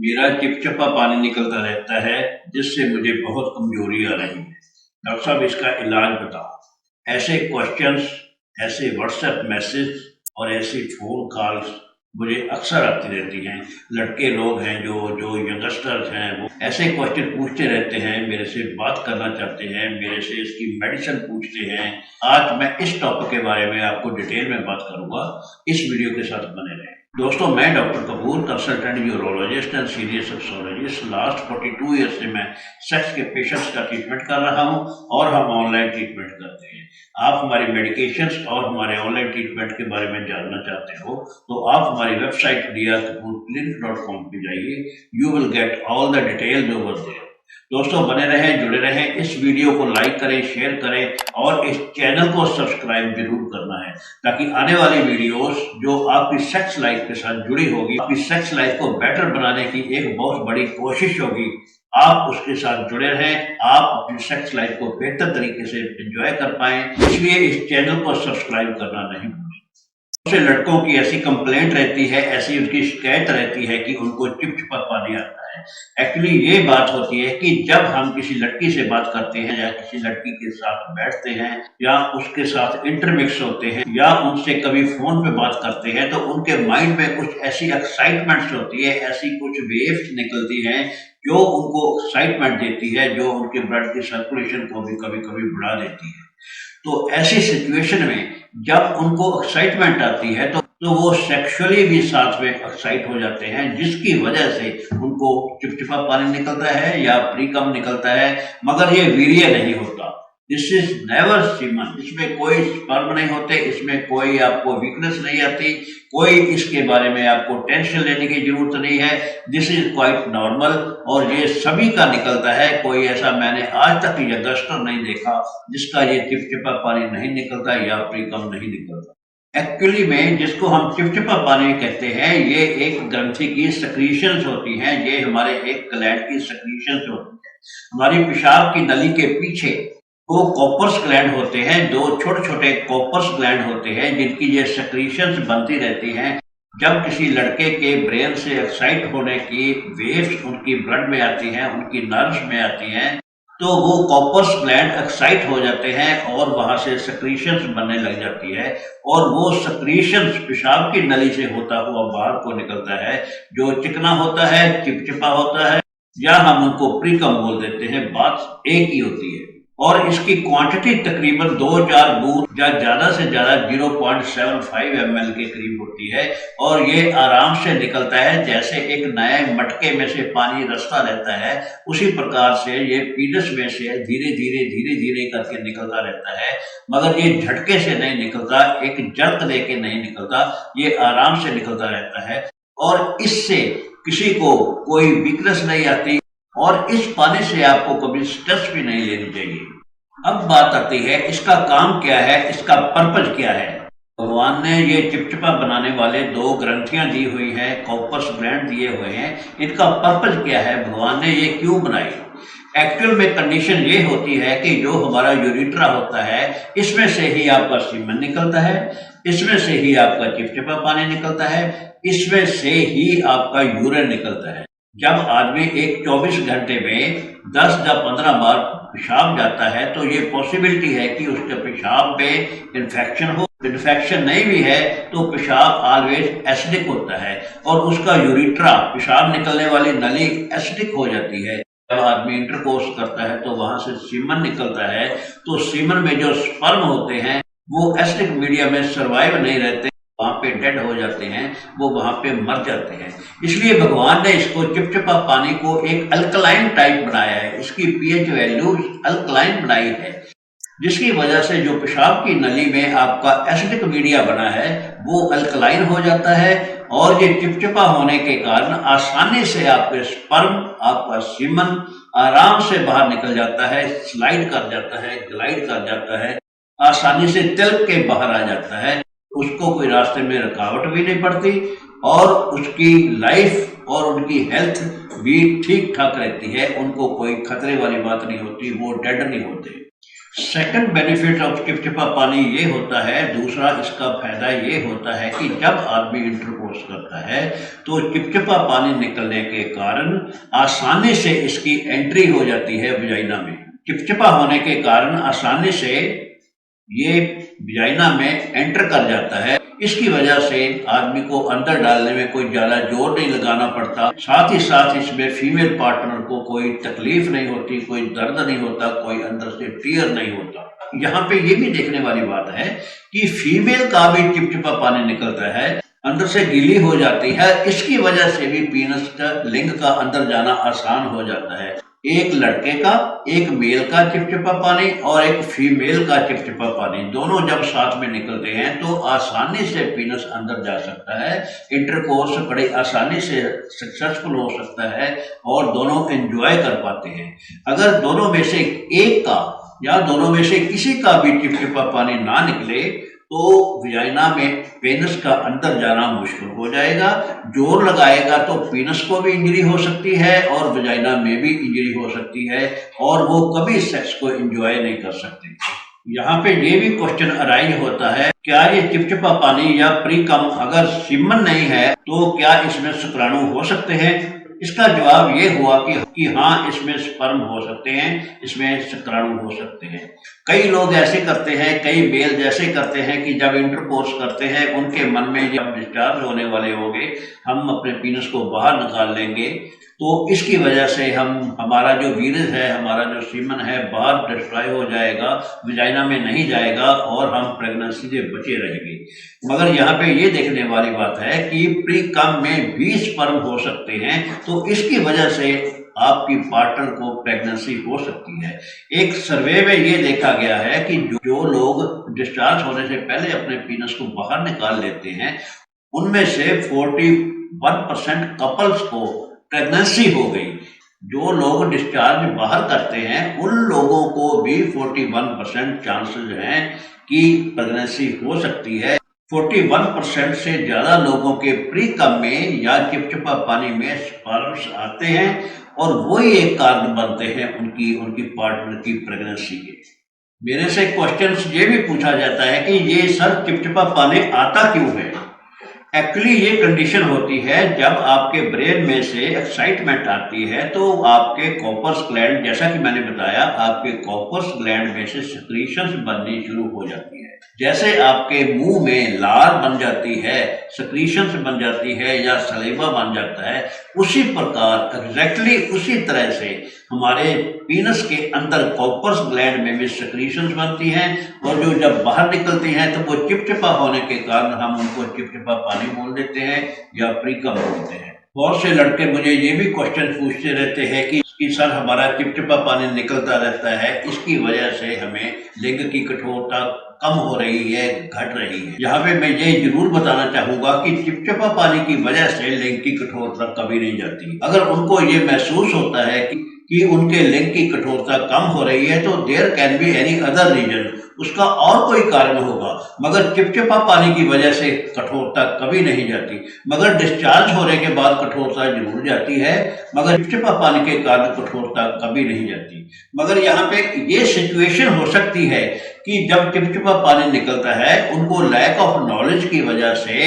मेरा चिपचिपा पानी निकलता रहता है, जिससे मुझे बहुत कमजोरी आ रही है। डॉक्टर साहब, इसका इलाज बताओ। ऐसे क्वेश्चंस, ऐसे व्हाट्सएप मैसेज और ऐसी फ़ोन कॉल्स मुझे अक्सर आती रहती हैं। लड़के लोग हैं जो जो यंगस्टर्स हैं, वो ऐसे क्वेश्चन पूछते रहते हैं, मेरे से बात करना चाहते हैं, मेरे से इसकी मेडिसिन पूछते हैं। आज मैं इस टॉपिक के बारे में आपको डिटेल में बात करूंगा। इस वीडियो के साथ बने रहें। दोस्तों, मैं doctor Kapoor, consultant urologist and serious sexologist. Last 42 year से मैं सेक्स के पेशेंट्स का ट्रीटमेंट कर रहा हूं और हम ऑनलाइन ट्रीटमेंट करते हैं। आप हमारी मेडिकेशंस और हमारे ऑनलाइन ट्रीटमेंट के बारे में जानना चाहते हो तो आप हमारी वेबसाइट drkapurclinic.com पे जाइए। You will get all the details over there. दोस्तों, बने रहें, जुड़े रहें। इस वीडियो को लाइक करें, शेयर करें और इस चैनल को सब्सक्राइब जरूर करना है, ताकि आने वाली वीडियोस जो आपकी सेक्स लाइफ के साथ जुड़ी होगी, आपकी सेक्स लाइफ को बेटर बनाने की एक बहुत बड़ी कोशिश होगी, आप उसके साथ जुड़े रहें, आप अपनी सेक्स लाइफ को बेहतर तरीके से एंजॉय कर पाएं। इसलिए इस चैनल को सब्सक्राइब करना नहीं भूलें। बहुत से लड़कों की ऐसी कंप्लेंट रहती है, ऐसी उनकी शिकायत रहती है कि उनको चिपचिपा पानी आता है। एक्चुअली ये बात होती है कि जब हम किसी लड़की से बात करते हैं या किसी लड़की के साथ बैठते हैं या उसके साथ इंटरमिक्स होते हैं या उनसे कभी फोन पे बात करते हैं, तो उनके माइंड में कुछ ऐसी एक्साइटमेंट्स होती है, ऐसी कुछ वेव्स निकलती हैं जो उनको एक्साइटमेंट देती है, जो उनके ब्लड की सर्कुलेशन को भी कभी कभी बढ़ा देती है। तो ऐसी सिचुएशन में जब उनको एक्साइटमेंट आती है तो वो सेक्सुअली भी साथ में एक्साइट हो जाते हैं, जिसकी वजह से उनको चिपचिपा पानी निकलता है या प्रीकम निकलता है, मगर ये वीर्य नहीं होता। This is never semen. इसमें कोई स्पर्म नहीं होते, इसमें कोई आपको वीकनेस नहीं आती, कोई इसके बारे में आपको टेंशन लेने की जरूरत नहीं है। दिस इज क्वाइट नॉर्मल और ये सभी का निकलता है। कोई ऐसा मैंने आज तक यंगस्टर नहीं देखा जिसका ये चिपचिपा पानी नहीं निकलता या प्रीकम नहीं निकलता। एक्चुअली में जिसको हम चिपचिपा पानी कहते हैं, ये एक ग्रंथि की सक्रीशंस होती हैं, ये हमारे एक ग्लैंड की सक्रीशंस होती है। हमारी पेशाब की नली के पीछे दो कॉपर्स ग्लैंड होते हैं, दो छोटे छोटे कॉपर्स ग्लैंड होते हैं, जिनकी ये सक्रीशंस बनती रहती हैं। जब किसी लड़के के ब्रेन से एक्साइट होने की वेव्स उनकी ब्लड में आती हैं, उनकी नर्व्स में आती हैं, तो वो कॉपर्स ग्लैंड एक्साइट हो जाते हैं और वहां से सक्रीशंस बनने लग जाती है और वो सक्रीशंस पेशाब की नली से होता हुआ बाहर को निकलता है, जो चिकना होता है, चिपचिपा होता है, या हम उनको प्रीकम बोल देते हैं। बात एक ही होती है और इसकी क्वांटिटी तकरीबन 2-4 बूंद या ज्यादा से ज्यादा 0.75 ml के करीब होती है और ये आराम से निकलता है, जैसे एक नए मटके में से पानी रसता रहता है, उसी प्रकार से ये पीनस में से धीरे धीरे करके निकलता रहता है। मगर ये झटके से नहीं निकलता, एक जर्क देके नहीं निकलता, ये आराम से निकलता रहता है और इससे किसी को कोई वीकनेस नहीं आती और इस पानी से आपको कभी स्ट्रेस भी नहीं लेनी चाहिए। अब बात आती है इसका काम क्या है, इसका पर्पज क्या है। भगवान ने ये चिपचिपा बनाने वाले दो ग्रंथियां दी हुई है, कॉपर्स ग्लैंड दिए हुए हैं, इनका पर्पज क्या है, भगवान ने ये क्यों बनाई। एक्चुअल में कंडीशन ये होती है कि जो हमारा यूरिट्रा होता है, इसमें से ही आपका सीमन निकलता है, इसमें से ही आपका चिपचिपा पानी निकलता है, इसमें से ही आपका यूरिन निकलता है। जब आदमी एक 24 घंटे में 10 या 15 बार पेशाब जाता है, तो ये पॉसिबिलिटी है कि उसके पेशाब में इन्फेक्शन हो। इन्फेक्शन नहीं भी है तो पेशाब ऑलवेज एसिडिक होता है और उसका यूरिट्रा, पेशाब निकलने वाली नली एसिडिक हो जाती है। जब आदमी इंटरकोर्स करता है तो वहां से सीमन निकलता है, तो सीमन में जो स्पर्म होते हैं वो एसिडिक मीडिया में सर्वाइव नहीं रहते, वहां पे डेड हो जाते हैं, वो वहां पे मर जाते हैं। इसलिए भगवान ने इसको चिपचिपा पानी को एक अल्कलाइन टाइप बनाया है, इसकी पीएच वैल्यू अल्कलाइन बनाई है, जिसकी वजह से जो पेशाब की नली में आपका एसिडिक मीडिया बना है वो अल्कलाइन हो जाता है और ये चिपचिपा होने के कारण आसानी से आपके स्पर्म, आपका सीमन आराम से बाहर निकल जाता है, स्लाइड कर जाता है, ग्लाइड कर जाता है, आसानी से तिलक के बाहर आ जाता है। उसको कोई रास्ते में रुकावट भी नहीं पड़ती और उसकी लाइफ और उनकी हेल्थ भी ठीक ठाक रहती है, उनको कोई खतरे वाली बात नहीं होती, वो डेड नहीं होते। सेकंड बेनिफिट ऑफ चिपचिपा पानी ये होता है, दूसरा इसका फायदा ये होता है कि जब आदमी इंटरकोर्स करता है तो चिपचिपा पानी निकलने के कारण आसानी से इसकी एंट्री हो जाती है वजाइना में। चिपचिपा होने के कारण आसानी से ये वजाइना में एंटर कर जाता है। इसकी वजह से आदमी को अंदर डालने में कोई ज्यादा जोर नहीं लगाना पड़ता। साथ ही साथ इसमें फीमेल पार्टनर को कोई तकलीफ नहीं होती, कोई दर्द नहीं होता, कोई अंदर से टीयर नहीं होता। यहाँ पे ये भी देखने वाली बात है कि फीमेल का भी चिपचिपा पानी निकलता है, अंदर से गीली हो जाती है। इसकी वजह से भी पीनस का लिंग का अंदर जाना आसान हो जाता है। एक लड़के का, एक मेल का चिपचिपा पानी और एक फीमेल का चिपचिपा पानी, दोनों जब साथ में निकलते हैं तो आसानी से पीनस अंदर जा सकता है। इंटरकोर्स बड़ी आसानी से सक्सेसफुल हो सकता है और दोनों एंजॉय कर पाते हैं। अगर दोनों में से एक का या दोनों में से किसी का भी चिपचिपा पानी ना निकले तो वजाइना में पेनिस का अंदर जाना मुश्किल हो जाएगा। जोर लगाएगा तो पेनिस को भी इंजरी हो सकती है और वजाइना में भी इंजरी हो सकती है और वो कभी सेक्स को एंजॉय नहीं कर सकते। यहाँ पे ये भी क्वेश्चन अराइज होता है, क्या ये चिपचिपा पानी या प्री कम अगर सीमन नहीं है तो क्या इसमें शुक्राणु हो सकते हैं? इसका जवाब ये हुआ कि हाँ, इसमें स्पर्म हो सकते हैं, इसमें शुक्राणु हो सकते हैं। कई लोग ऐसे करते हैं, कई मेल जैसे करते हैं कि जब इंटरकोर्स करते हैं उनके मन में जब डिस्चार्ज होने वाले होंगे हम अपने पीनस को बाहर निकाल लेंगे, तो इसकी वजह से हमारा जो वीरस है, हमारा जो सीमन है बाहर डिस्ट्रॉय हो जाएगा, वजाइना में नहीं जाएगा और हम प्रेगनेंसी से बचे रहेंगे। मगर यहाँ पे ये देखने वाली बात है कि प्री कम में भी स्पर्म हो सकते हैं, तो इसकी वजह से आपकी पार्टनर को प्रेगनेंसी हो सकती है। एक सर्वे में ये देखा गया है कि जो लोग डिस्चार्ज होने से पहले अपने पीनस को बाहर निकाल लेते हैं उनमें से 41% कपल्स को प्रेगनेंसी हो गई। जो लोग डिस्चार्ज बाहर करते हैं उन लोगों को भी 41% चांसेस हैं कि प्रेगनेंसी हो सकती है। 41% से ज्यादा लोगों के प्री कम में या चिपचिपा पानी में स्पर्म्स आते हैं और वही एक कारण बनते हैं उनकी पार्टनर की प्रेगनेंसी के। मेरे से क्वेश्चंस ये भी पूछा जाता है कि ये सर चिपचिपा पानी आता क्यों है? एक्चुअली ये कंडीशन होती है जब आपके ब्रेन में से एक्साइटमेंट आती है तो आपके कॉर्पस ग्लैंड, जैसा कि मैंने बताया, आपके कॉर्पस ग्लैंड में से सेक्रीशंस बननी शुरू हो जाती है। जैसे आपके मुंह में लार बन जाती है, सेक्रीशंस बन जाती है या सलेवा बन जाता है, उसी प्रकार एग्जैक्टली उसी तरह से हमारे पीनस के अंदर कॉर्पस ग्लैंड में भी सेक्रीशंस बनती हैं और जो जब बाहर निकलती हैं तो वो चिपचिपा होने के कारण हम उनको चिपचिपा पानी बोल देते हैं या प्री कम बोलते हैं। बहुत से लड़के मुझे ये भी क्वेश्चन पूछते रहते हैं कि सर हमारा चिपचिपा पानी निकलता रहता है, इसकी वजह से हमें लिंग की कठोरता कम हो रही है, घट रही है। यहाँ पे मैं ये जरूर बताना चाहूंगा कि चिपचिपा पानी की वजह से लिंग की कठोरता कभी नहीं जाती। अगर उनको ये महसूस होता है कि उनके लिंग की कठोरता कम हो रही है तो there can be any other reason, उसका और कोई कारण होगा, मगर चिपचिपा पानी की वजह से कठोरता कभी नहीं जाती। मगर डिस्चार्ज होने के बाद कठोरता जरूर जाती है, मगर चिपचिपा पानी के कारण कठोरता कभी नहीं जाती। मगर यहाँ पे ये सिचुएशन हो सकती है कि जब चिपचिपा पानी निकलता है उनको लैक ऑफ नॉलेज की वजह से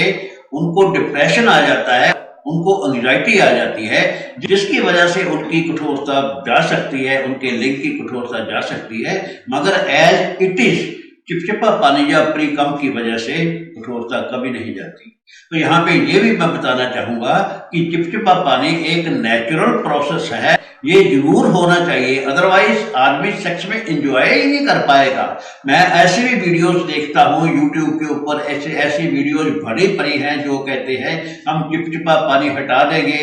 उनको डिप्रेशन आ जाता है, उनको एंजाइटी आ जाती है, जिसकी वजह से उनकी कठोरता जा सकती है, उनके लिंग की कठोरता जा सकती है। मगर एज इट इज चिपचिपा पानी या प्री कम की वजह से कठोरता कभी नहीं जाती। तो यहाँ पे ये भी मैं बताना चाहूंगा कि चिपचिपा पानी एक नेचुरल प्रोसेस है, ये जरूर होना चाहिए, अदरवाइज आदमी सेक्स में एंजॉय ही नहीं कर पाएगा। मैं ऐसे भी वीडियोस देखता हूँ यूट्यूब के ऊपर, ऐसी वीडियोस भरी पड़ी हैं जो कहते हैं हम चिपचिपा पानी हटा देंगे,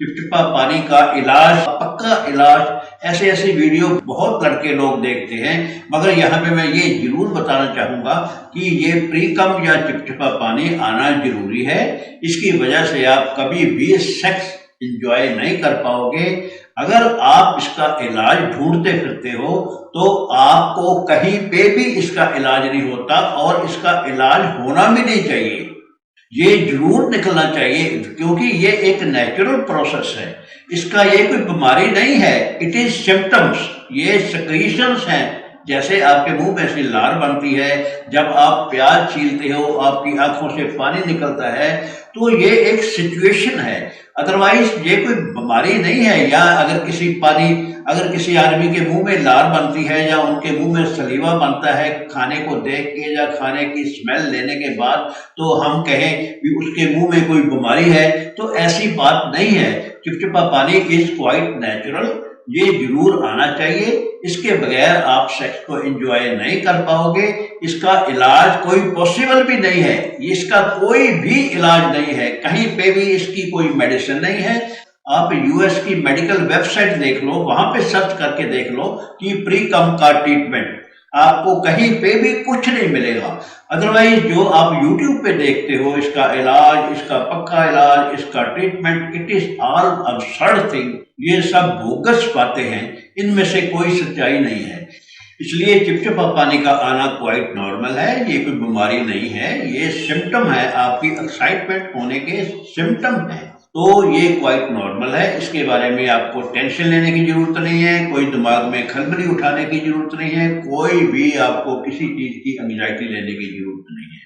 चिपचिपा पानी का इलाज, पक्का इलाज, ऐसे वीडियो बहुत लड़के लोग देखते हैं। मगर यहाँ पे मैं ये जरूर बताना चाहूंगा कि ये प्री कम या चिपचिपा पानी आना जरूरी है। इसकी वजह से आप कभी भी सेक्स एंजॉय नहीं कर पाओगे। अगर आप इसका इलाज ढूंढते फिरते हो तो आपको कहीं पे भी इसका इलाज नहीं होता और इसका इलाज होना भी नहीं चाहिए। ये जरूर निकलना चाहिए क्योंकि ये एक नेचुरल प्रोसेस है, इसका ये कोई बीमारी नहीं है, इट इज सिम्टम्स, ये सेक्रीशंस हैं जैसे आपके मुंह में से लार बनती है, जब आप प्याज छीलते हो आपकी आंखों से पानी निकलता है, तो ये एक सिचुएशन है। अदरवाइज ये कोई बीमारी नहीं है। या अगर किसी आदमी के मुंह में लार बनती है या उनके मुंह में सलीवा बनता है खाने को देख के या खाने की स्मेल लेने के बाद, तो हम कहें कि उसके मुंह में कोई बीमारी है, तो ऐसी बात नहीं है। चिपचिपा पानी इज क्वाइट नेचुरल, ये जरूर आना चाहिए। इसके बगैर आप सेक्स को एंजॉय नहीं कर पाओगे। इसका इलाज कोई पॉसिबल भी नहीं है, इसका कोई भी इलाज नहीं है, कहीं पे भी इसकी कोई मेडिसिन नहीं है। आप यूएस की मेडिकल वेबसाइट देख लो, वहां पे सर्च करके देख लो कि प्री कम का ट्रीटमेंट, आपको कहीं पे भी कुछ नहीं मिलेगा। अदरवाइज जो आप यूट्यूब पे देखते हो इसका इलाज, इसका पक्का इलाज, इसका treatment, it is all absurd thing. ये सब बोगस बातें हैं, इनमें से कोई सच्चाई नहीं है। इसलिए चिपचिपा पानी का आना क्वाइट नॉर्मल है, ये कोई बीमारी नहीं है, ये सिम्टम है, आपकी एक्साइटमेंट होने के सिम्टम है। तो ये क्वाइट नॉर्मल है, इसके बारे में आपको टेंशन लेने की जरूरत नहीं है, कोई दिमाग में खलबली उठाने की जरूरत नहीं है, कोई भी आपको किसी चीज की एंग्जाइटी लेने की जरूरत नहीं है।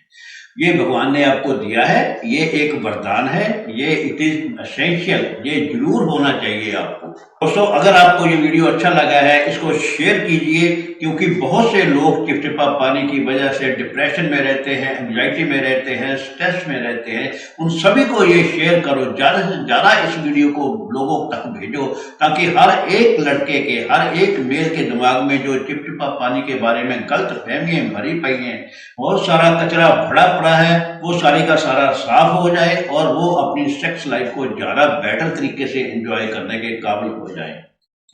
ये भगवान ने आपको दिया है, ये एक वरदान है, ये इट इज एसेंशियल, ये जरूर होना चाहिए आपको। दोस्तों, अगर आपको ये वीडियो अच्छा लगा है इसको शेयर कीजिए, क्योंकि बहुत से लोग चिपचिपा पानी की वजह से डिप्रेशन में रहते हैं, एंग्जाइटी में रहते हैं, स्ट्रेस में रहते हैं। उन सभी को ये शेयर करो, ज्यादा से ज्यादा इस वीडियो को लोगों तक भेजो, ताकि हर एक लड़के के, हर एक मेल के दिमाग में जो चिपचिपा पानी के बारे में गलत फहमियां भरी पई हैं, बहुत सारा कचरा भरा पड़ा है, वो सारी का सारा साफ हो जाए और वो अपनी सेक्स लाइफ को ज्यादा बेटर तरीके से एंजॉय करने के काबिल हो जाए।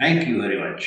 Thank you very much.